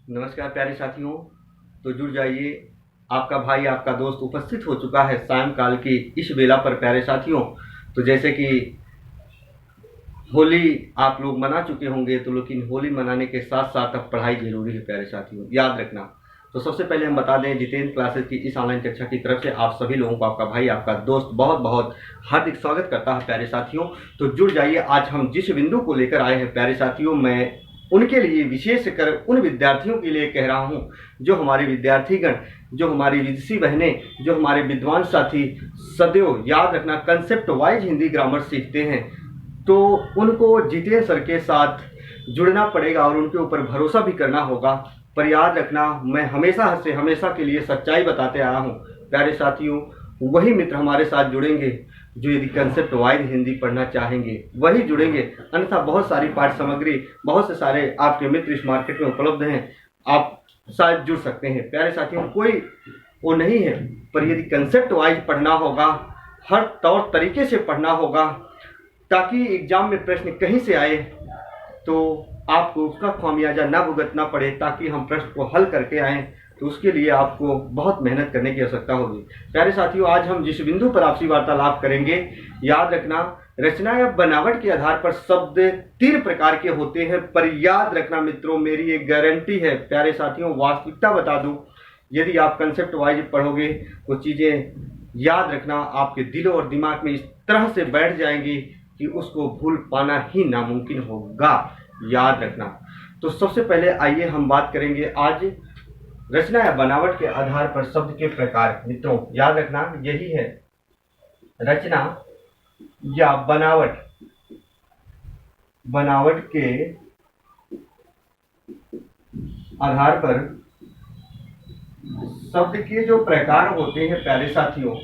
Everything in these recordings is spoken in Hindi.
नमस्कार प्यारे साथियों। तो जुड़ जाइए, आपका भाई आपका दोस्त उपस्थित हो चुका है सायंकाल की इस बेला पर प्यारे साथियों। तो जैसे कि होली आप लोग मना चुके होंगे, तो लेकिन होली मनाने के साथ साथ अब पढ़ाई जरूरी है प्यारे साथियों, याद रखना। तो सबसे पहले हम बता दें, जितेंद्र क्लासेस की इस ऑनलाइन कक्षा की तरफ से आप सभी लोगों को आपका भाई आपका दोस्त बहुत बहुत हार्दिक स्वागत करता है प्यारे साथियों। तो जुड़ जाइए, आज हम जिस बिंदु को लेकर आए हैं प्यारे साथियों, मैं उनके लिए विशेष कर उन विद्यार्थियों के लिए कह रहा हूं जो हमारे विद्यार्थीगण, जो हमारी विदुषी बहनें, जो हमारे विद्वान साथी सदैव याद रखना कंसेप्ट वाइज हिंदी ग्रामर सीखते हैं। तो उनको जितेंद्र सर के साथ जुड़ना पड़ेगा और उनके ऊपर भरोसा भी करना होगा। पर याद रखना, मैं हमेशा से हमेशा के लिए सच्चाई बताते आया हूँ प्यारे साथियों। वही मित्र हमारे साथ जुड़ेंगे जो यदि कंसेप्ट वाइज हिंदी पढ़ना चाहेंगे, वही जुड़ेंगे। अन्यथा बहुत सारी पाठ्य सामग्री, बहुत से सारे आपके मित्र इस मार्केट में उपलब्ध हैं, आप शायद जुड़ सकते हैं प्यारे साथियों। कोई वो नहीं है, पर यदि कंसेप्ट वाइज पढ़ना होगा, हर तौर तरीके से पढ़ना होगा, ताकि एग्जाम में प्रश्न कहीं से आए तो आपको उसका खामियाजा ना भुगतना पड़े, ताकि हम प्रश्न को हल करके आए। तो उसके लिए आपको बहुत मेहनत करने की आवश्यकता होगी प्यारे साथियों। आज हम जिस बिंदु पर आपसी वार्तालाप करेंगे, याद रखना, रचना या बनावट के आधार पर शब्द 3 प्रकार के होते हैं। पर याद रखना मित्रों, मेरी एक गारंटी है प्यारे साथियों, वास्तविकता बता दूं, यदि आप कंसेप्ट वाइज पढ़ोगे तो चीजें याद रखना आपके दिल और दिमाग में इस तरह से बैठ जाएंगी कि उसको भूल पाना ही नामुमकिन होगा, याद रखना। तो सबसे पहले आइए हम बात करेंगे आज रचना या बनावट के आधार पर शब्द के प्रकार। मित्रों याद रखना, यही है रचना या बनावट। बनावट के आधार पर शब्द के जो प्रकार होते हैं प्यारे साथियों,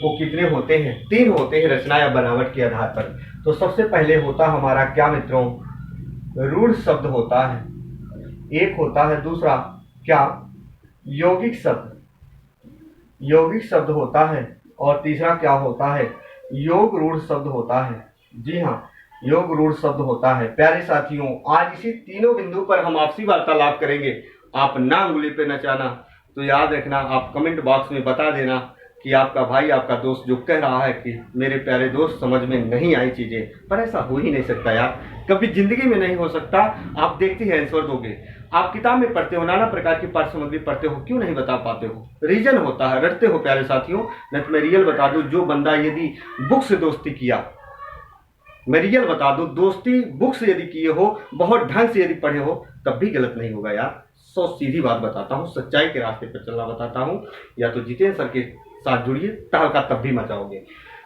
वो कितने होते हैं? 3 होते हैं रचना या बनावट के आधार पर। तो सबसे पहले होता हमारा क्या मित्रों? रूढ़ शब्द होता है, एक होता है। दूसरा क्या? यौगिक शब्द, यौगिक शब्द होता है। और तीसरा क्या होता है? योग रूढ़ शब्द होता है। जी हाँ, योग रूढ़ शब्द होता है प्यारे साथियों। आज इसी तीनों बिंदु पर हम आपसी वार्तालाप करेंगे। आप ना उंगली पे नचाना, तो याद रखना, आप कमेंट बॉक्स में बता देना कि आपका भाई आपका दोस्त जो कह रहा है कि मेरे प्यारे दोस्त समझ में नहीं आई चीजें। पर ऐसा हो ही नहीं सकता यार, कभी जिंदगी में नहीं हो सकता। आप देखते हैं आंसर दोगे, आप किताब में पढ़ते हो, नाना प्रकार की पाठ्य सामग्री पढ़ते हो, क्यों नहीं बता पाते हो? रीजन होता है, रटते हो प्यारे साथियों। नहीं तो मैं रियल बता दूं, जो बंदा यदि बुक से दोस्ती किया, मैं रियल बता दूं, दोस्ती बुक से यदि किए हो, बहुत ढंग से यदि पढ़े हो, तब भी गलत नहीं होगा यार। सो सीधी बात बताता हूँ, सच्चाई के रास्ते पर चलना बताता हूँ। या तो जितेंद्र सर के साथ जुड़िए, तहलका तब भी मचाओगे।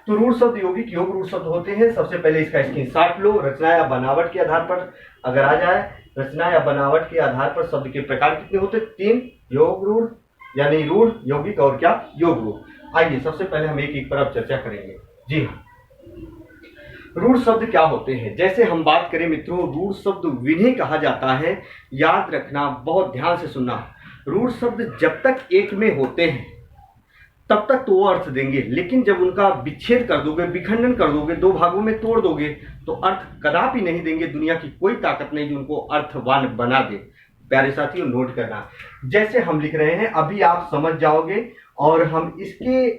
तो रूढ़ शब्द यौगिक योग रूढ़ शब्द होते हैं। सबसे पहले इसका स्क्रीनशॉट लो। रचना या बनावट के आधार पर अगर आ जाए, रचना या बनावट के आधार पर शब्द के प्रकार कितने होते? 3। योग रूढ़ यानी रूढ़, यौगिक और क्या? योग रूढ़। आइए सबसे पहले हम एक एक पर अब चर्चा करेंगे। जी हाँ, रूढ़ शब्द क्या होते हैं? जैसे हम बात करें मित्रों, रूढ़ शब्द विन्हें कहा जाता है। याद रखना, बहुत ध्यान से सुनना। रूढ़ शब्द जब तक एक में होते हैं तब तक तो वो अर्थ देंगे, लेकिन जब उनका विच्छेद कर दोगे, विखंडन कर दोगे, 2 भागों में तोड़ दोगे, तो अर्थ कदापि नहीं देंगे। दुनिया की कोई ताकत नहीं जो उनको अर्थवान बना दे। प्यारे साथियों नोट करना, जैसे हम लिख रहे हैं अभी आप समझ जाओगे, और हम इसके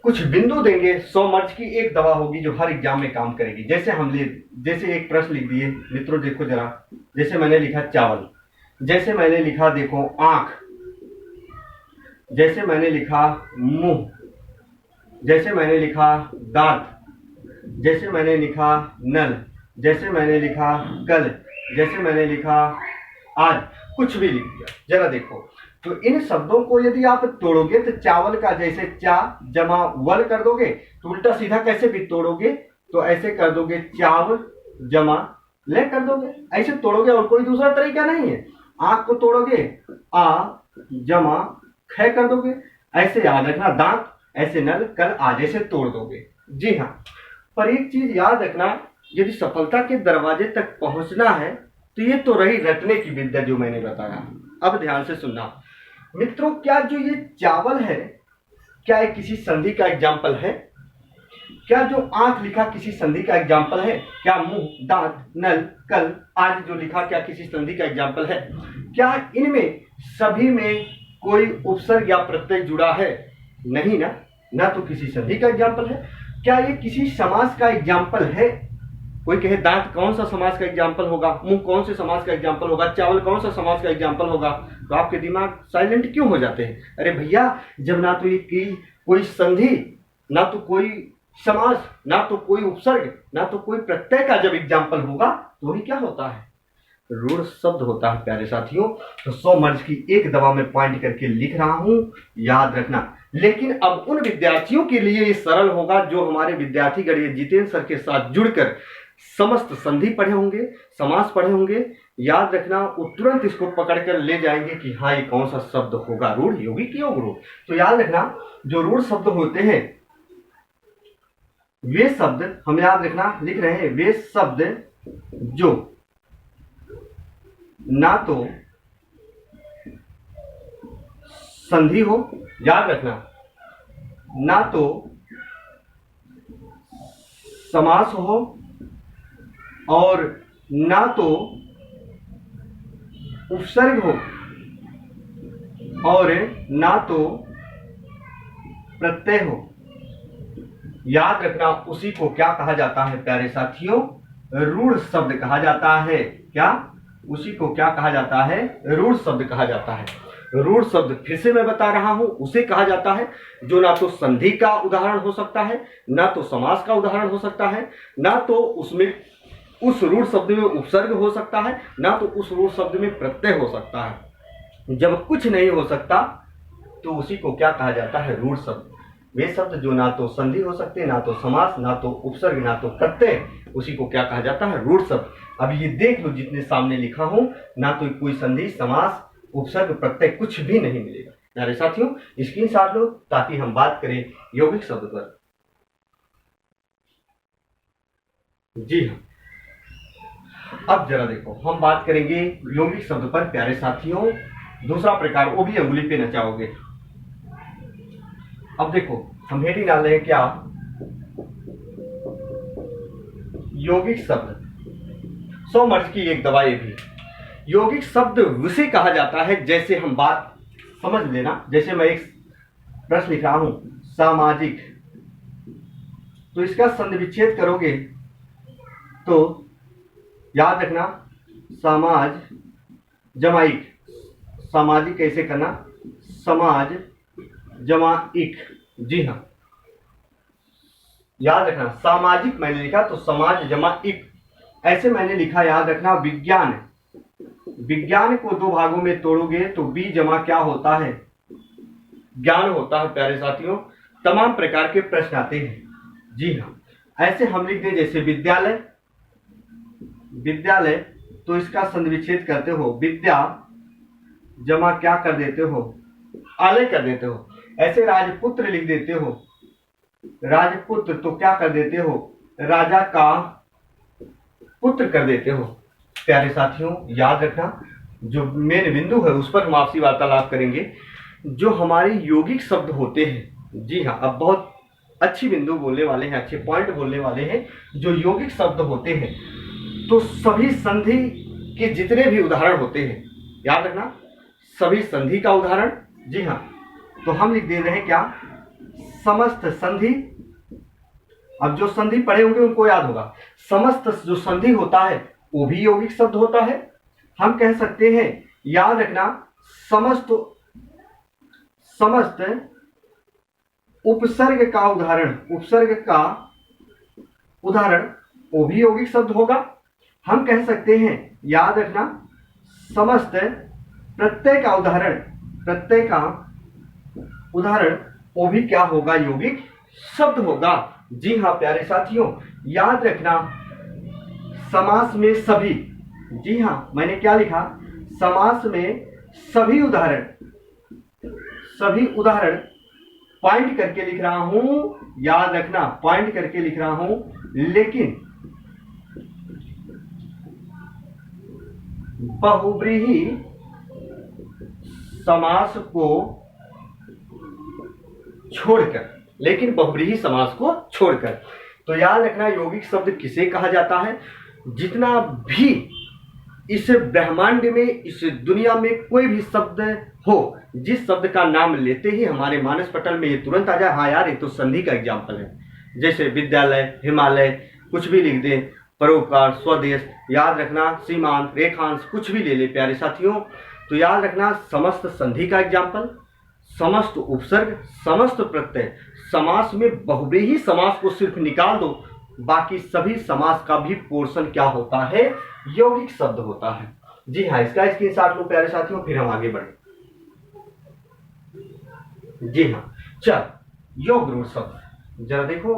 कुछ बिंदु देंगे। 100 मर्ज की एक दवा होगी जो हर एग्जाम में काम करेगी। जैसे एक प्रश्न लिख दिए मित्रों, देखो जरा, जैसे मैंने लिखा चावल, जैसे मैंने लिखा देखो आंख, जैसे मैंने लिखा मुंह, जैसे मैंने लिखा दांत, जैसे मैंने लिखा नल, जैसे मैंने लिखा कल, जैसे मैंने लिखा आज, कुछ भी लिख दिया। जरा देखो, तो इन शब्दों को यदि आप तोड़ोगे तो चावल का जैसे चा जमा वल कर दोगे, तो उल्टा सीधा कैसे भी तोड़ोगे, तो ऐसे कर दोगे चावल जमा ले कर दोगे, ऐसे तोड़ोगे, और कोई दूसरा तरीका नहीं है। आंख को तोड़ोगे आ जमा ख कर दोगे, ऐसे याद रखना। दांत ऐसे नल कल आज ऐसे तोड़ दोगे। जी हाँ, पर एक चीज याद रखना, यदि सफलता के दरवाजे तक पहुंचना है तो ये तो रही रटने की विद्या जो मैंने बताया। अब ध्यान से सुनना मित्रों, क्या जो ये चावल है, क्या ये किसी संधि का एग्जाम्पल है? क्या जो आंख लिखा किसी संधि का एग्जाम्पल है? क्या मुंह, दांत, नल, कल आदि जो लिखा क्या किसी संधि का एग्जाम्पल है? क्या इनमें सभी में कोई उपसर्ग या प्रत्यय जुड़ा है? नहीं ना, ना तो किसी संधि का एग्जाम्पल है। क्या ये किसी समास का एग्जाम्पल है? कोई कहे दांत कौन सा समास का एग्जाम्पल होगा, मुंह कौन से समास का एग्जाम्पल होगा, चावल कौन सा समास का एग्जाम्पल होगा, तो आपके दिमाग साइलेंट क्यों हो जाते हैं? अरे भैया, जब ना तो ये कोई संधि, ना तो कोई समास, ना तो कोई उपसर्ग, ना तो कोई प्रत्यय का जब एग्जाम्पल होगा तो वही क्या होता है? रूढ़ शब्द होता है प्यारे साथियों। तो 100 मर्ज की एक दवा में पॉइंट करके लिख रहा हूं, याद रखना। लेकिन अब उन विद्यार्थियों के लिए ये सरल होगा जो हमारे विद्यार्थी गणित जितेंद्र सर के साथ जुड़कर समस्त संधि पढ़े होंगे, समास पढ़े होंगे। याद रखना, वो तुरंत इसको पकड़कर ले जाएंगे कि हाँ ये कौन सा शब्द होगा, रूढ़, यौगिक, योग रूढ़। तो याद रखना, जो रूढ़ शब्द होते हैं वे शब्द, हम याद रखना लिख रहे हैं, वे शब्द जो ना तो संधि हो, याद रखना, ना तो समास हो, और ना तो उपसर्ग हो, और ना तो प्रत्यय हो। याद रखना, उसी को क्या कहा जाता है प्यारे साथियों? रूढ़ शब्द कहा जाता है। क्या? उसी को क्या कहा जाता है? रूढ़ शब्द कहा जाता है। रूढ़ शब्द फिर से मैं बता रहा हूं, उसे कहा जाता है जो ना तो संधि का उदाहरण हो सकता है, ना तो समास का उदाहरण हो सकता है, ना तो उसमें उस रूढ़ शब्द में उपसर्ग हो सकता है, ना तो उस रूढ़ शब्द में प्रत्यय हो सकता है। जब कुछ नहीं हो सकता तो उसी को क्या कहा जाता है? रूढ़ शब्द। वे शब्द जो ना तो संधि हो सकते, ना तो समास, ना तो उपसर्ग, ना तो प्रत्यय, उसी को क्या कहा जाता है? रूढ़ शब्द। अब ये देख लो, जितने सामने लिखा हूं, ना तो कोई संधि, समास, उपसर्ग, प्रत्यय, कुछ भी नहीं मिलेगा। प्यारे साथियों, स्क्रीनशॉट लो ताकि हम बात करें यौगिक शब्द पर। जी हाँ, अब जरा देखो, हम बात करेंगे यौगिक शब्द पर प्यारे साथियों। दूसरा प्रकार, वो भी अंगुली पे नचाओगे। अब देखो, हम हेडिंग डाल रहे हैं क्या? यौगिक शब्द। 100 मर्ज की एक दवा। ये भी यौगिक शब्द उसे कहा जाता है, जैसे हम बात समझ लेना, जैसे मैं एक प्रश्न लिख रहा हूं, सामाजिक, तो इसका संधि विच्छेद करोगे तो याद रखना, समाज जमाइक। सामाजिक कैसे करना? समाज जमा इक। जी हाँ, याद रखना, सामाजिक मैंने लिखा तो समाज जमा इक, ऐसे मैंने लिखा। याद रखना, विज्ञान, विज्ञान को दो भागों में तोड़ोगे तो बी जमा क्या होता है? ज्ञान होता है। प्यारे साथियों, तमाम प्रकार के प्रश्न आते हैं। जी हाँ, ऐसे हम लिख दें जैसे विद्यालय, विद्यालय, तो इसका संधि विच्छेद करते हो, विद्या जमा क्या कर देते हो? आलय कर देते हो। ऐसे राजपुत्र लिख देते हो, राजपुत्र, तो क्या कर देते हो? राजा का पुत्र कर देते हो। प्यारे साथियों, याद रखना, जो मेन बिंदु है उस पर हम आपसी वार्तालाप करेंगे। जो हमारे यौगिक शब्द होते हैं, जी हाँ, अब बहुत अच्छी बिंदु बोलने वाले हैं, अच्छे पॉइंट बोलने वाले हैं। जो यौगिक शब्द होते हैं तो सभी संधि के जितने भी उदाहरण होते हैं, याद रखना, सभी संधि का उदाहरण। जी हाँ, तो हम लिख दे रहे हैं क्या? समस्त संधि। अब जो संधि पढ़े होंगे उनको याद होगा, समस्त जो संधि होता है वो भी यौगिक शब्द होता है। हम कह सकते हैं, याद रखना, समस्त, समस्त उपसर्ग का उदाहरण, उपसर्ग का उदाहरण वो भी यौगिक शब्द होगा। हम कह सकते हैं, याद रखना, समस्त प्रत्यय का उदाहरण, प्रत्यय का उदाहरण वो भी क्या होगा? यौगिक शब्द होगा। जी हाँ प्यारे साथियों, याद रखना, समास में सभी, जी हाँ, मैंने क्या लिखा? समास में सभी उदाहरण, सभी उदाहरण पॉइंट करके लिख रहा हूं। याद रखना, पॉइंट करके लिख रहा हूं, लेकिन बहुव्रीहि समास को छोड़कर, लेकिन बहुव्रीहि समास को छोड़कर। तो याद रखना यौगिक शब्द किसे कहा जाता है? जितना भी इस ब्रह्मांड में, इस दुनिया में कोई भी शब्द हो, जिस शब्द का नाम लेते ही हमारे मानस पटल में ये तुरंत आ जाए, हाँ यार ये तो संधि का एग्जाम्पल है। जैसे विद्यालय, हिमालय, कुछ भी लिख दे, परोपकार, स्वदेश, याद रखना सीमांत, रेखांश, कुछ भी ले ले प्यारे साथियों। तो याद रखना समस्त संधि का एग्जाम्पल, समस्त उपसर्ग, समस्त प्रत्यय। समास में बहुव्रीहि समास को सिर्फ निकाल दो, बाकी सभी समास का भी पोर्शन क्या होता है? यौगिक शब्द होता है। जी हाँ, इसका स्क्रीनशॉट लो प्यारे साथियों, फिर हम आगे बढ़े। जी हाँ, चल योग रूढ़ शब्द जरा देखो।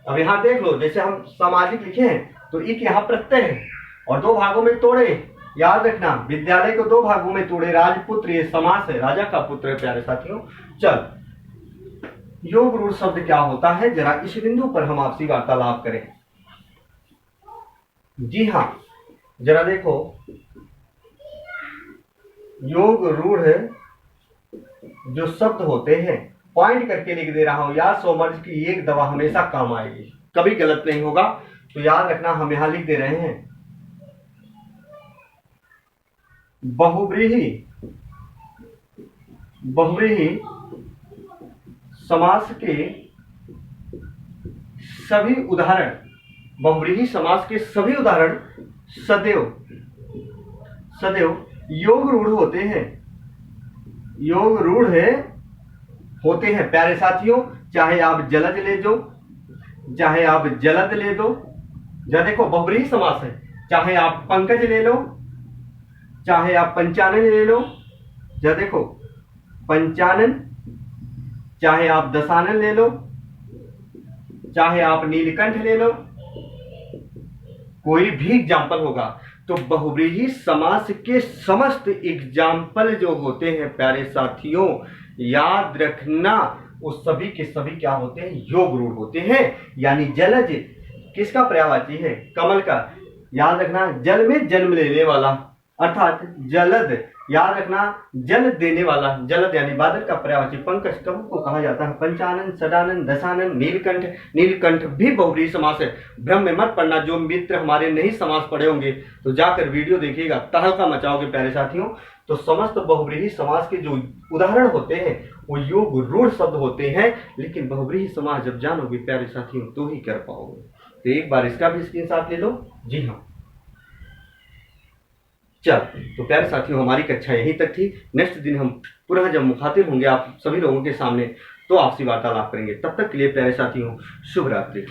अब यहां देख लो, जैसे हम सामाजिक लिखे हैं तो एक यहां प्रत्यय है और दो भागों में तोड़े। याद रखना विद्यालय को दो भागों में तोड़े, राजपुत्र ये समास है, राजा का पुत्र है प्यारे साथियों। चल योग रूढ़ शब्द क्या होता है, जरा इस बिंदु पर हम आपसी वार्तालाप करें। जी हाँ, जरा देखो योग रूढ़ जो शब्द होते हैं, पॉइंट करके लिख दे रहा हूं यार, सोमर्ज की एक दवा हमेशा काम आएगी, कभी गलत नहीं होगा। तो याद रखना हम यहां लिख दे रहे हैं बहुव्रीहि समास के सभी उदाहरण, बहुव्रीहि समास के सभी उदाहरण सदैव योग रूढ़ होते हैं, योग रूढ़ होते हैं प्यारे साथियों। चाहे आप जलद ले दो, चाहे आप जलद ले दो, जरा देखो बहुव्रीहि समास है, चाहे आप पंकज ले लो, चाहे आप पंचानन ले लो, जरा देखो पंचानन, चाहे आप दशानन ले लो, चाहे आप नीलकंठ ले लो, कोई भी एग्जाम्पल होगा। तो बहुव्रीहि समास के समस्त एग्जाम्पल जो होते हैं प्यारे साथियों, याद रखना वो सभी के सभी क्या होते हैं? योग रूढ़ होते हैं। यानी जलज किसका पर्यायवाची है? कमल का। याद रखना जल में जन्म लेने वाला, अर्थात जलद, याद रखना जल देने वाला, जलद यानी बादल का पर्यायवाची। पंकज कब को कहा जाता है? पंचानन, सदानन, दशानन, नीलकंठ। नीलकंठ भी बहुव्रीहि समास है। भ्रम में मत पड़ना, जो मित्र हमारे नहीं समास पढ़े होंगे तो जाकर वीडियो देखिएगा, तहलका मचाओगे प्यारे साथियों। तो समस्त बहुव्रीहि समास के जो उदाहरण होते हैं वो योग रूढ़ शब्द होते हैं, लेकिन बहुव्रीहि समास जब जानोगे प्यारे साथियों तो ही कर पाओगे। तो एक बार इसका भी स्क्रीनशॉट ले लो। जी हाँ, चल तो प्यारे साथियों हमारी कक्षा यहीं तक थी। नेक्स्ट दिन हम पुनः जब मुखातिब होंगे आप सभी लोगों के सामने तो आपसी वार्तालाप करेंगे। तब तक के लिए प्यारे साथियों शुभ रात्रि।